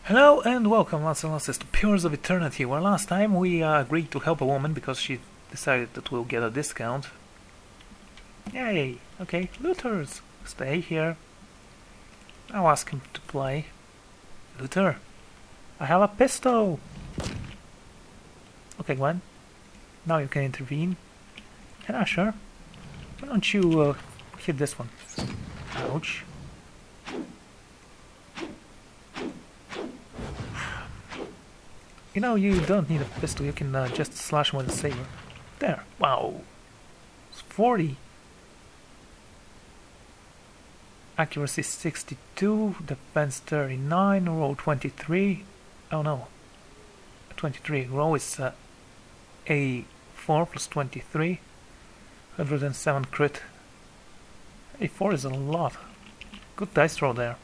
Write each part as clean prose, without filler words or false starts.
Hello and welcome, once and losses, to Pures of Eternity, where last time we agreed to help a woman because she decided that we'll get a discount. Yay! Okay, Luther's, stay here. I'll ask him to play. Luther, I have a pistol! Okay, Gwen, now you can intervene. Yeah, sure. Why don't you hit this one? Ouch. You know, you don't need a pistol, you can just slash him with a saber. There, wow. It's 40. Accuracy 62, defense 39, roll 23. Oh no. 23. Roll is A4 plus 23. 107 crit. A4 is a lot. Good dice roll there.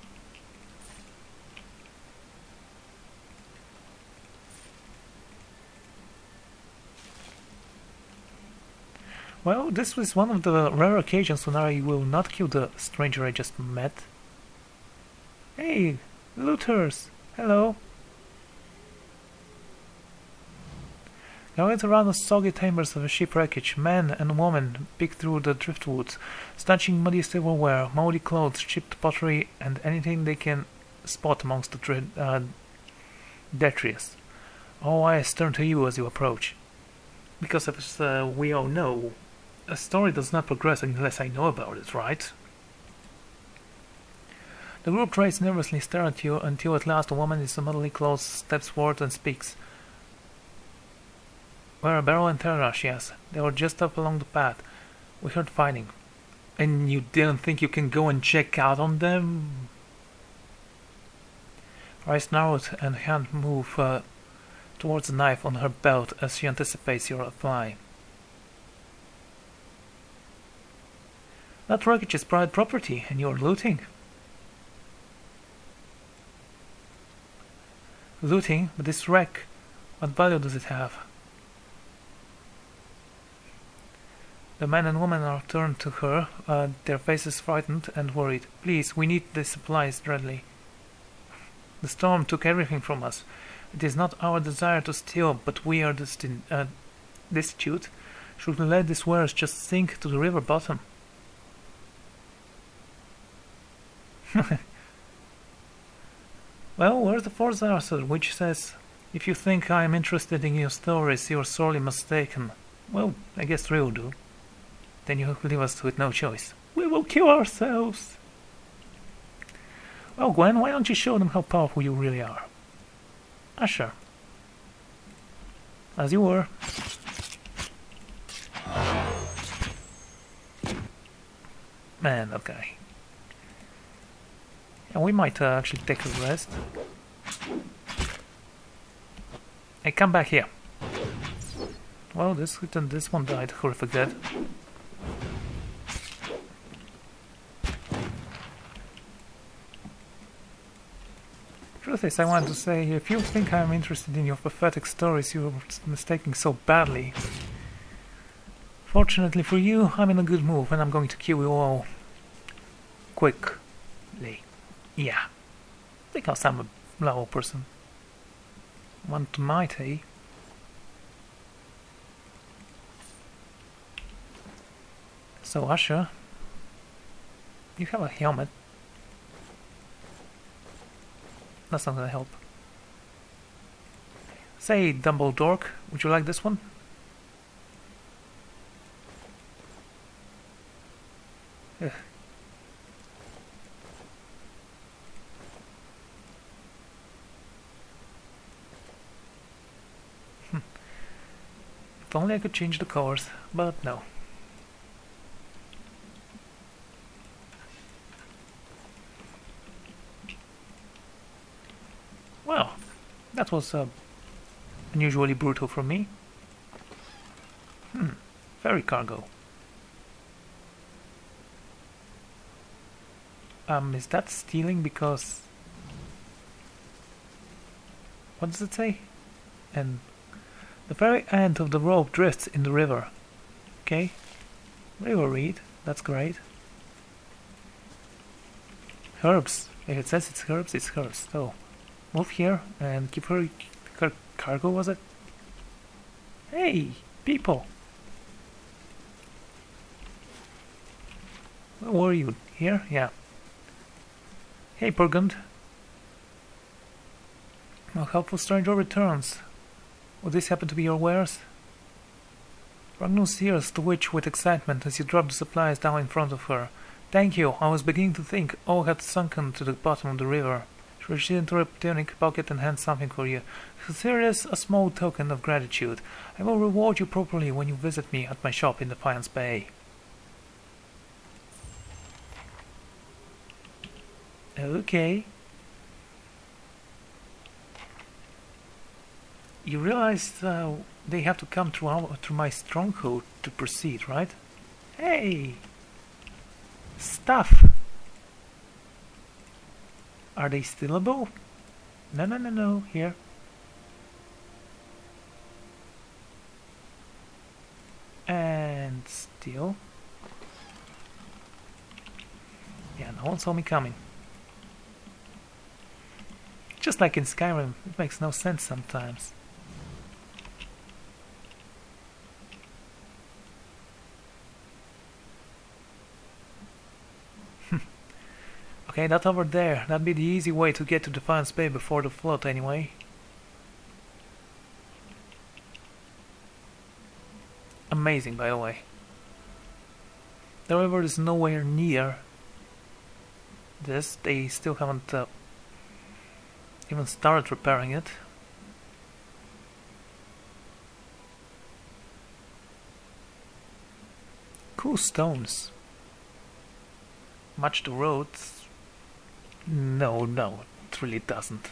Well, this was one of the rare occasions when I will not kill the stranger I just met. Hey, looters! Hello! Gathered around the soggy timbers of a ship wreckage, men and women peek through the driftwood, snatching muddy silverware, moldy clothes, chipped pottery, and anything they can spot amongst the detritus. All eyes turn to you as you approach. Because as we all know, a story does not progress unless I know about it, right? The group tries nervously stare at you until at last a woman in summarily clothes steps forward and speaks. "Where are Beryl and Terra?" she asks. "They were just up along the path. We heard fighting." "And you didn't think you can go and check out on them?" Her eyes narrowed and hand move towards the knife on her belt as she anticipates your reply. "That wreckage is private property, and you're looting." "Looting? But this wreck, what value does it have?" The man and woman are turned to her, their faces frightened and worried. "Please, we need the supplies dreadly. The storm took everything from us. It is not our desire to steal, but we are destitute. Should we let these wares just sink to the river bottom?" "Well, where's the fourth answer, which says, 'If you think I am interested in your stories, you're sorely mistaken'? Well, I guess 3 will do. Then you leave us with no choice. We will kill ourselves." "Well, Gwen, why don't you show them how powerful you really are?" "Sure. As you were." Man, that guy. And we might actually take a rest. Hey, come back here. Well, this one died. Horrific death. Truth is, I want to say, if you think I'm interested in your pathetic stories, you're mistaking so badly. Fortunately for you, I'm in a good mood, and I'm going to kill you all quickly. Yeah, because I'm a level person. One tonight, eh? So, Asher, you have a helmet. That's not gonna help. Say, Dumbledore, would you like this one? Ugh. If only I could change the colors, but no. Well, that was unusually brutal for me. Ferry cargo. Is that stealing because... What does it say? And the very end of the rope drifts in the river. Okay. River read. That's great. Herbs. If it says it's herbs, it's herbs. So, move here and keep her cargo, was it? Hey, people! Where were you? Here? Yeah. Hey, Burgund. A helpful stranger returns. Would this happen to be your wares? Ragnus hears the witch with excitement as you drop the supplies down in front of her. Thank you. I was beginning to think all had sunken to the bottom of the river. She reaches into her tunic pocket and hands something for you. Consider this a small token of gratitude. I will reward you properly when you visit me at my shop in Defiance Bay. Okay. You realize they have to come through my stronghold to proceed, right? Hey! Stuff! Are they stealable? No, no, no, no. Here. And steal. Yeah, no one saw me coming. Just like in Skyrim, it makes no sense sometimes. Okay, that over there. That'd be the easy way to get to Defiance Bay before the flood anyway. Amazing, by the way. The river is nowhere near this. They still haven't even started repairing it. Cool stones. Much the roads. No, it really doesn't.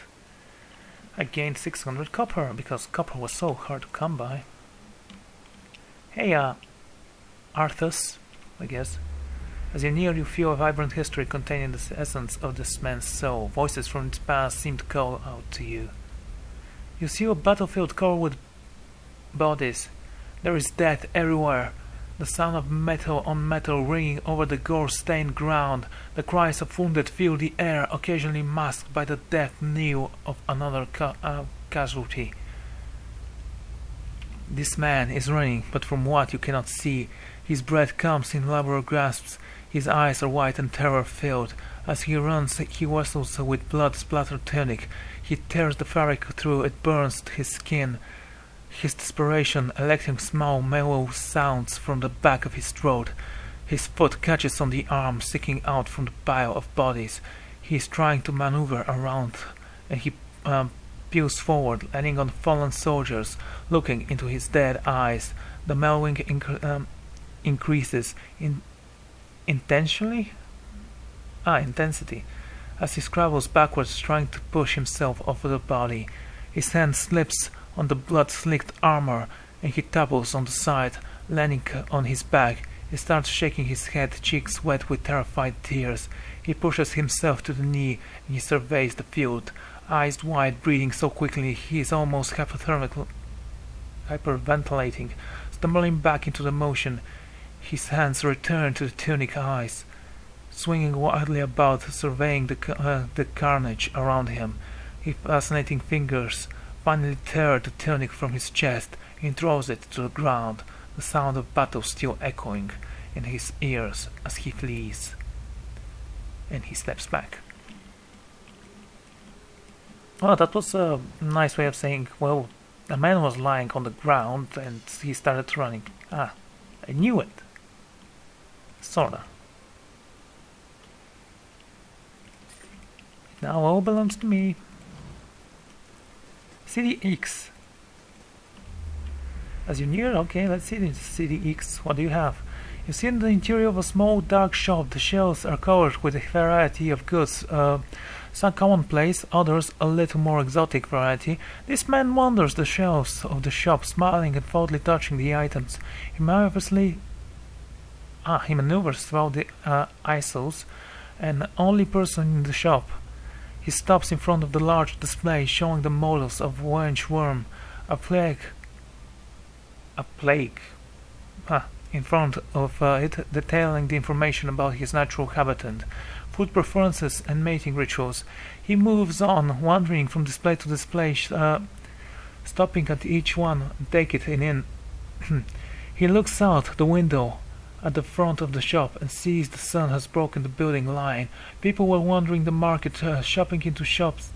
I gained 600 copper because copper was so hard to come by. Hey, Arthas, I guess. As you near, you feel a vibrant history containing the essence of this man's soul. Voices from its past seem to call out to you. You see a battlefield covered with bodies. There is death everywhere. The sound of metal on metal ringing over the gore-stained ground. The cries of wounded fill the air, occasionally masked by the death knell of another casualty. This man is running, but from what you cannot see, his breath comes in labored gasps. His eyes are wide and terror-filled. As he runs, he wrestles with blood-splattered tunic. He tears the fabric through it, burns his skin. His desperation electing small mellow sounds from the back of his throat. His foot catches on the arm sticking out from the pile of bodies. He is trying to maneuver around, and he peels forward, landing on fallen soldiers, looking into his dead eyes. The mellowing increases intensity as he scrabbles backwards, trying to push himself off the body. His hand slips on the blood-slicked armor, and he topples on the side, landing on his back. He starts shaking his head, cheeks wet with terrified tears. He pushes himself to the knee, and he surveys the field, eyes wide, breathing so quickly he is almost hyperventilating. Stumbling back into the motion, his hands return to the tunic eyes, swinging wildly about, surveying the carnage around him. His fascinating fingers finally tear the tunic from his chest and throws it to the ground, the sound of battle still echoing in his ears as he flees. And he steps back. Well, that was a nice way of saying, well, a man was lying on the ground and he started running. Ah, I knew it. Sorta. Now all belongs to me. City X. As you near, okay, let's see this City X. What do you have? You see in the interior of a small dark shop. The shelves are covered with a variety of goods. Some commonplace, others a little more exotic variety. This man wanders the shelves of the shop, smiling and thoughtfully touching the items. He maneuvers through the aisles, an only person in the shop. He stops in front of the large display showing the models of Wench Worm, a plague, in front of it, detailing the information about his natural habitat. food preferences, and mating rituals. He moves on, wandering from display to display, stopping at each one and take it in. He looks out the window at the front of the shop and sees the sun has broken the building line. People were wandering the market, stopping into shops,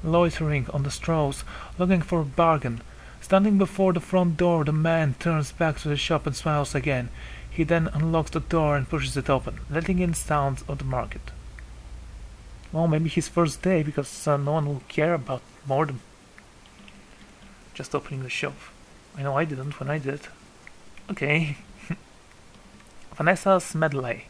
loitering on the strolls, looking for a bargain. Standing before the front door, the man turns back to the shop and smiles again. He then unlocks the door and pushes it open, letting in sounds of the market. Well, maybe his first day, because no one will care about more than just opening the shop. I know I didn't when I did. Okay. Vanessa's medley.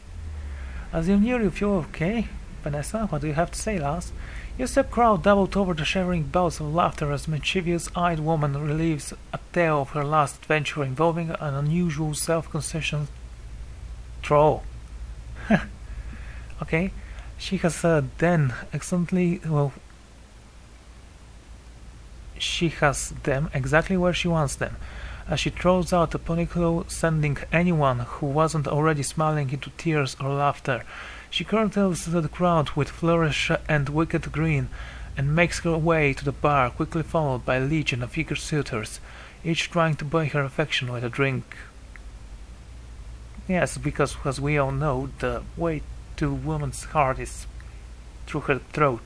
As you near, you feel okay? Vanessa, what do you have to say, lass? Yes, the crowd doubled over the shivering bouts of laughter as a mischievous-eyed woman relieves a tale of her last adventure involving an unusual self-concession troll. Okay, she has she has them exactly where she wants them, as she throws out a ponyclaw, sending anyone who wasn't already smiling into tears or laughter. She curtails the crowd with flourish and wicked grin, and makes her way to the bar, quickly followed by a legion of eager suitors, each trying to buy her affection with a drink. Yes, because as we all know, the way to a woman's heart is through her throat,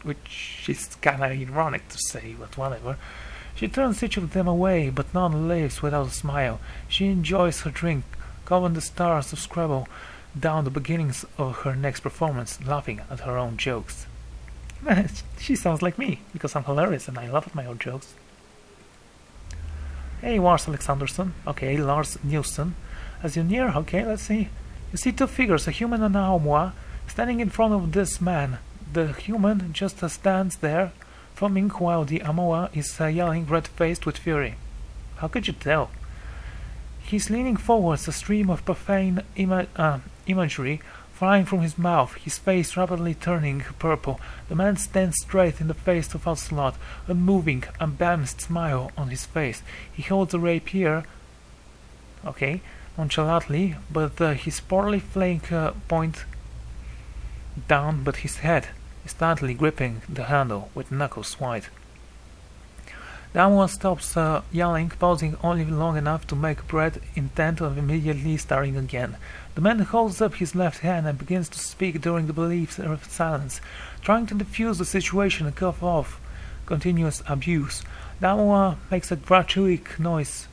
which is kinda ironic to say, but whatever. She turns each of them away, but none leaves without a smile. She enjoys her drink, counting the stars of Scrabble down the beginnings of her next performance, laughing at her own jokes. She sounds like me, because I'm hilarious and I laugh at my own jokes. Hey, Lars Alexanderson. Okay, Lars Nielsen. As you near, okay, let's see. You see two figures, a human and a Aumwa, standing in front of this man. The human just stands there, foaming, while the Aumwa is yelling, red-faced with fury. How could you tell? He's leaning forwards, a stream of profane imagery flying from his mouth, his face rapidly turning purple. The man stands straight in the face of Ocelot, unmoving, unbalanced smile on his face. He holds a rapier, okay, nonchalantly, but his poorly flanked point down, but his head is tightly gripping the handle with knuckles white. The one stops yelling, pausing only long enough to make breath, intent on immediately starting again. The man holds up his left hand and begins to speak during the beliefs of silence, trying to defuse the situation and cough off continuous abuse. The one makes a gratuitous noise,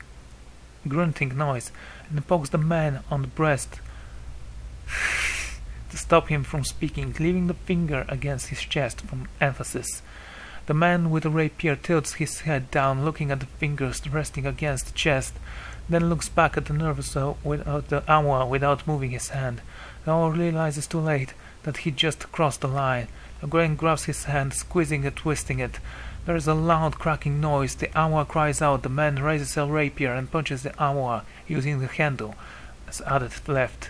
grunting noise, and pokes the man on the breast to stop him from speaking, leaving the finger against his chest from emphasis. The man with the rapier tilts his head down, looking at the fingers resting against the chest, then looks back at the nervous the Aumwa without moving his hand. The Aumwa realizes too late that he just crossed the line. The Grain grabs his hand, squeezing it, twisting it. There is a loud cracking noise. The Aumwa cries out. The man raises a rapier and punches the Aumwa using the handle as added left.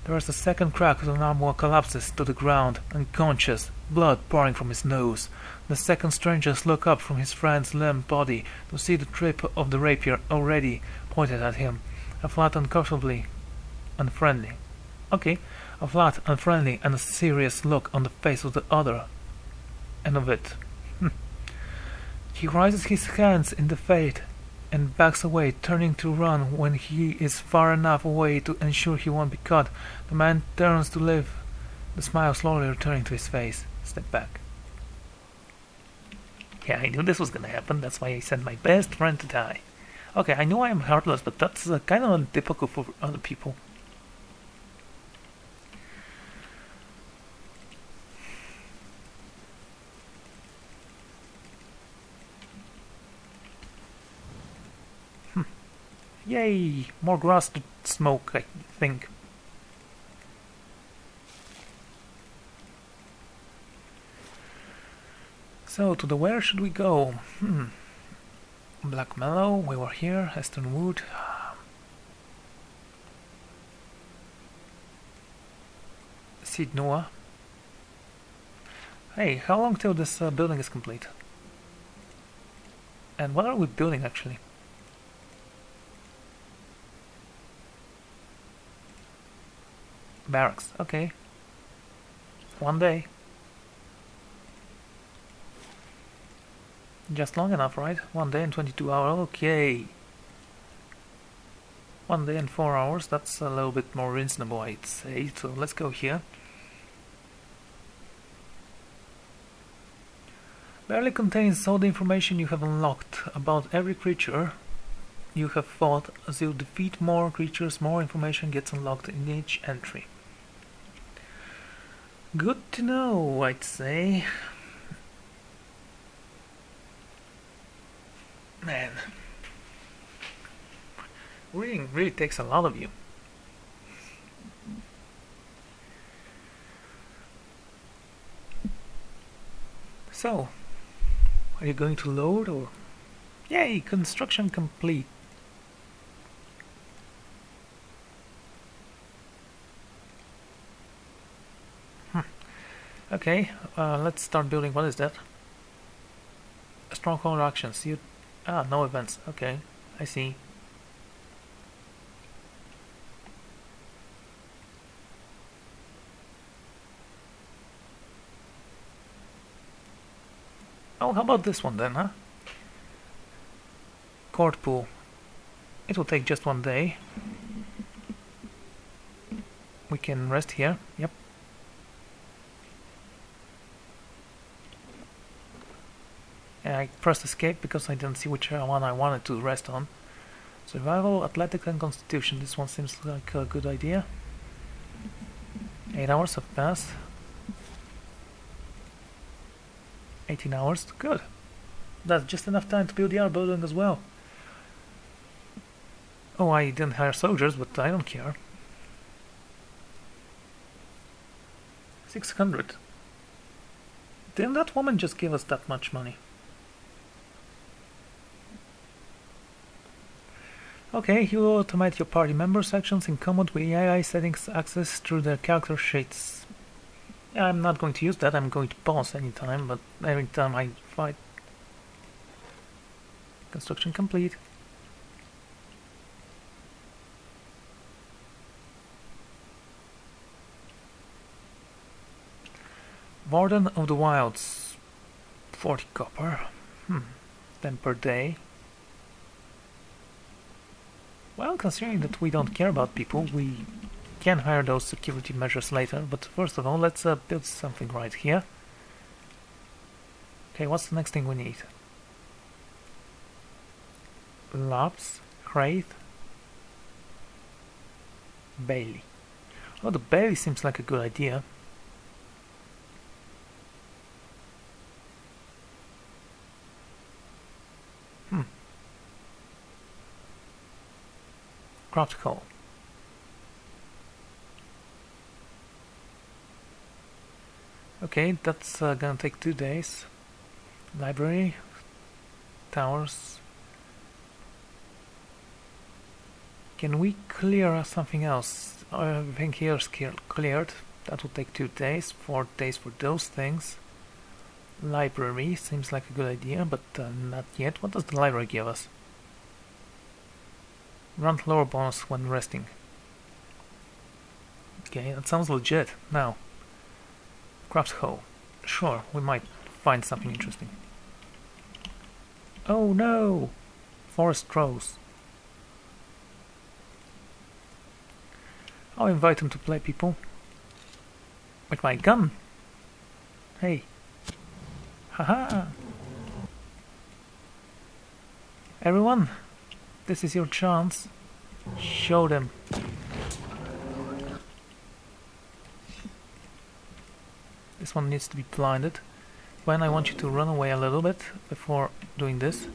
There is a second crack as the Aumwa collapses to the ground, unconscious, blood pouring from his nose. The second strangers look up from his friend's limp body to see the tip of the rapier already pointed at him. A flat, uncomfortably unfriendly. Okay, a flat, unfriendly, and a serious look on the face of the other end of it. He raises his hands in the fade and backs away, turning to run when he is far enough away to ensure he won't be caught. The man turns to leave, the smile slowly returning to his face. Step back. Yeah, I knew this was gonna happen, that's why I sent my best friend to die. Okay, I know I am heartless, but that's kind of untypical for other people. Yay! More grass to smoke, I think. So, to the where should we go? Black Mallow, we were here. Heston Wood. Seed Noah. Hey, how long till this building is complete? And what are we building actually? Barracks, okay. One day. Just long enough, right? 1 day and 22 hours, okay. 1 day and 4 hours, that's a little bit more reasonable, I'd say. So let's go here. Barely contains all the information you have unlocked about every creature you have fought. As you defeat more creatures, more information gets unlocked in each entry. Good to know, I'd say. Man, reading really takes a lot of you. So, are you going to load or... Yay, construction complete. Okay, let's start building. What is that? Stronghold actions. No events. Okay, I see. Oh, how about this one then, huh? Court pool. It will take just 1 day. We can rest here. Yep. And I pressed escape because I didn't see which one I wanted to rest on. Survival, athletics and constitution. This one seems like a good idea. 8 hours have passed. 18 hours. Good. That's just enough time to build the other building as well. Oh, I didn't hire soldiers, but I don't care. 600. Didn't that woman just give us that much money? Okay, you automate your party members' actions in common with AI settings access through their character sheets. Yeah, I'm not going to use that, I'm going to pause anytime, but every time I fight. Construction complete. Warden of the Wilds. 40 copper. 10 per day. Well, considering that we don't care about people, we can hire those security measures later, but first of all, let's build something right here. Okay, what's the next thing we need? Labs, Crate, Bailey. Oh, the Bailey seems like a good idea. Craft coal. Okay, that's gonna take 2 days. Library, towers. Can we clear something else? Everything here is cleared. That will take 2 days, 4 days for those things. Library seems like a good idea, but not yet. What does the library give us? Grant lower bonus when resting. Okay, that sounds legit. Now, craft hoe. Sure, we might find something interesting. Oh no! Forest crows. I'll invite him to play, people. With my gun! Hey! Haha! Everyone! This is your chance. Show them. This one needs to be blinded. When I want you to run away a little bit before doing this.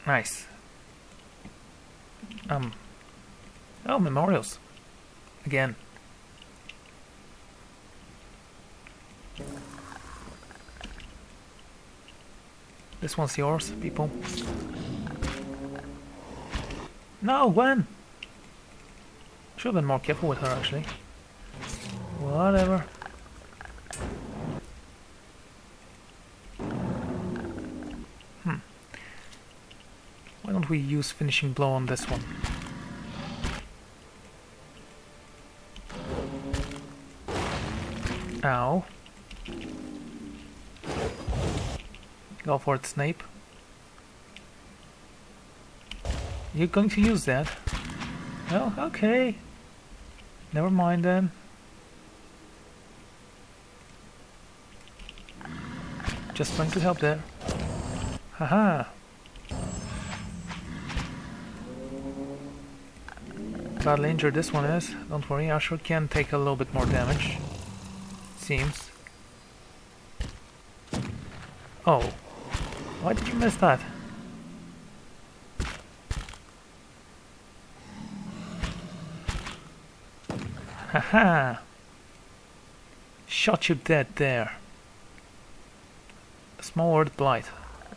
Nice. Oh, memorials. Again. This one's yours, people. No, when? Should have been more careful with her, actually. Whatever. don't we use finishing blow on this one? Ow. Go for it, Snape. You're going to use that? Well, okay. Never mind then. Just trying to help there. Haha. Badly injured this one is. Don't worry, Ashur can take a little bit more damage. Seems. Oh. Why did you miss that? Haha! Shot you dead there. A small word blight.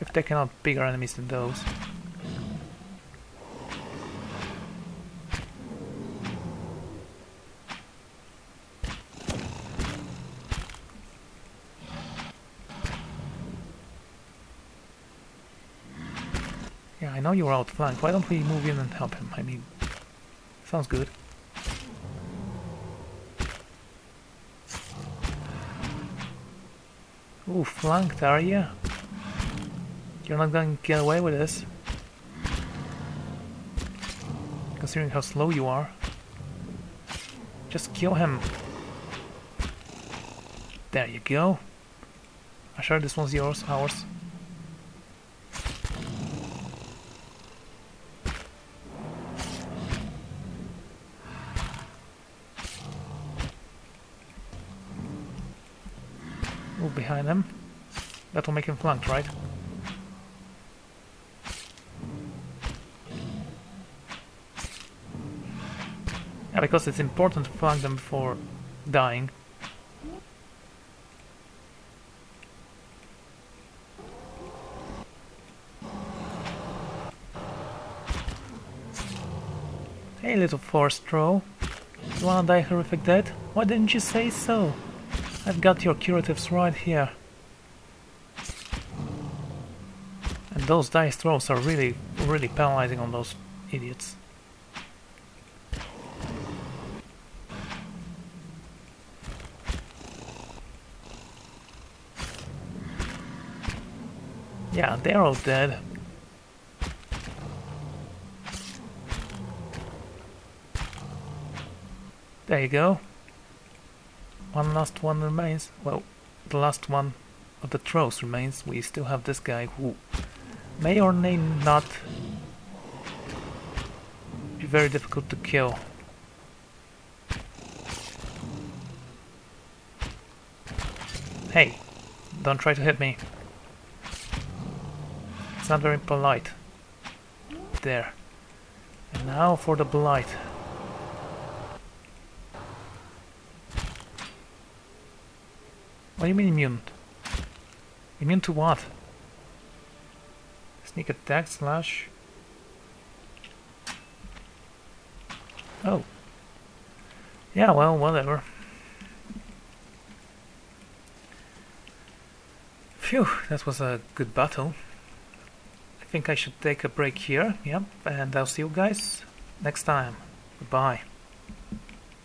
I've taken out bigger enemies than those. Yeah, I know you're outflanked. Why don't we move in and help him? I mean, sounds good. Ooh, flanked, are ya? You're not going to get away with this. Considering how slow you are. Just kill him. There you go. Ashur, this one's yours, ours. Move behind him. That will make him flanked, right? Yeah, because it's important to flank them before dying. Hey, little forest troll. You wanna die horrific death? Why didn't you say so? I've got your curatives right here. And those dice throws are really penalizing on those idiots. Yeah, they're all dead. There you go. One last one remains. Well, the last one of the throws remains. We still have this guy who may or may not be very difficult to kill. Hey, don't try to hit me. It's not very polite. There. And now for the blight. What do you mean immune? Immune to what? Sneak attack slash... Oh. Yeah, well, whatever. Phew, that was a good battle. I think I should take a break here, yep, and I'll see you guys next time. Goodbye.